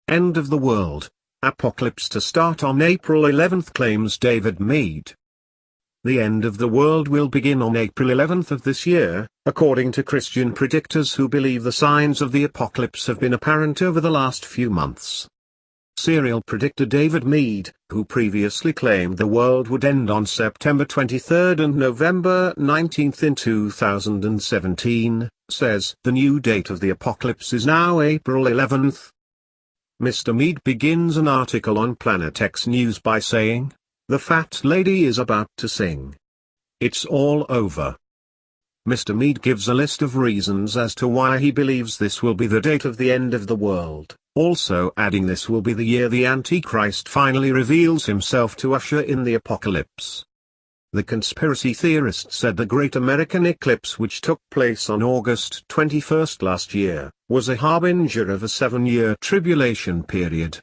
End of the world. Apocalypse to start on April 11th, claims David Meade. The end of the world will begin on April 11th of this year, according to Christian predictors who believe the signs of the apocalypse have been apparent over the last few months. Serial predictor David Meade, who previously claimed the world would end on September 23 and November 19 in 2017, says the new date of the apocalypse is now April 11th. Mr. Meade begins an article on Planet X News by saying, "The fat lady is about to sing. It's all over." Mr. Meade gives a list of reasons as to why he believes this will be the date of the end of the world, also adding this will be the year the Antichrist finally reveals himself to usher in the apocalypse. The conspiracy theorist said the Great American Eclipse, which took place on August 21 last year, was a harbinger of a 7-year tribulation period.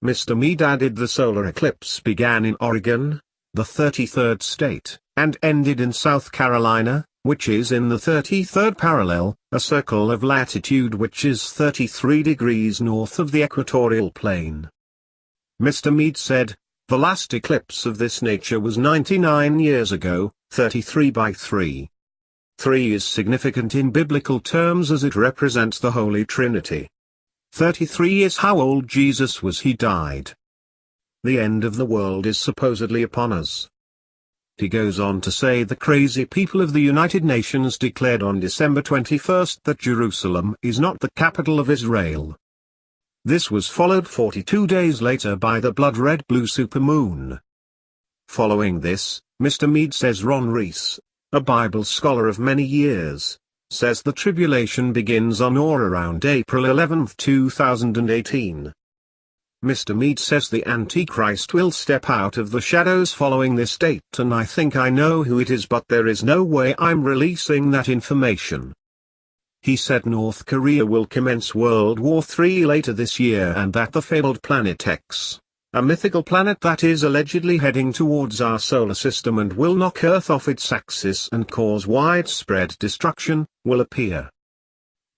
Mr. Meade added the solar eclipse began in Oregon, the 33rd state, and ended in South Carolina, which is in the 33rd parallel, a circle of latitude which is 33 degrees north of the equatorial plane. Mr. Meade said, "The last eclipse of this nature was 99 years ago, 33 by 3. 3 is significant in biblical terms as it represents the Holy Trinity. 33 is how old Jesus was he died. The end of the world is supposedly upon us." He goes on to say the crazy people of the United Nations declared on December 21 that Jerusalem is not the capital of Israel. This was followed 42 days later by the blood-red-blue supermoon. Following this, Mr. Meade says Ron Reese, a Bible scholar of many years, says the tribulation begins on or around April 11, 2018. Mr. Meade says the Antichrist will step out of the shadows following this date, and I think I know who it is, but there is no way I'm releasing that information. He said North Korea will commence World War III later this year, and that the fabled Planet X, a mythical planet that is allegedly heading towards our solar system and will knock Earth off its axis and cause widespread destruction, will appear.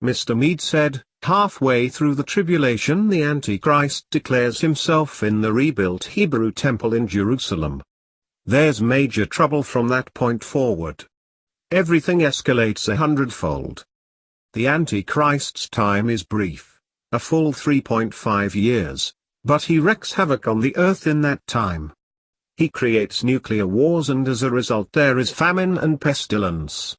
Mr. Meade said, halfway through the tribulation the Antichrist declares himself in the rebuilt Hebrew temple in Jerusalem. There's major trouble from that point forward. Everything escalates 100-fold. The Antichrist's time is brief, a full 3.5 years, but he wreaks havoc on the earth in that time. He creates nuclear wars, and as a result there is famine and pestilence.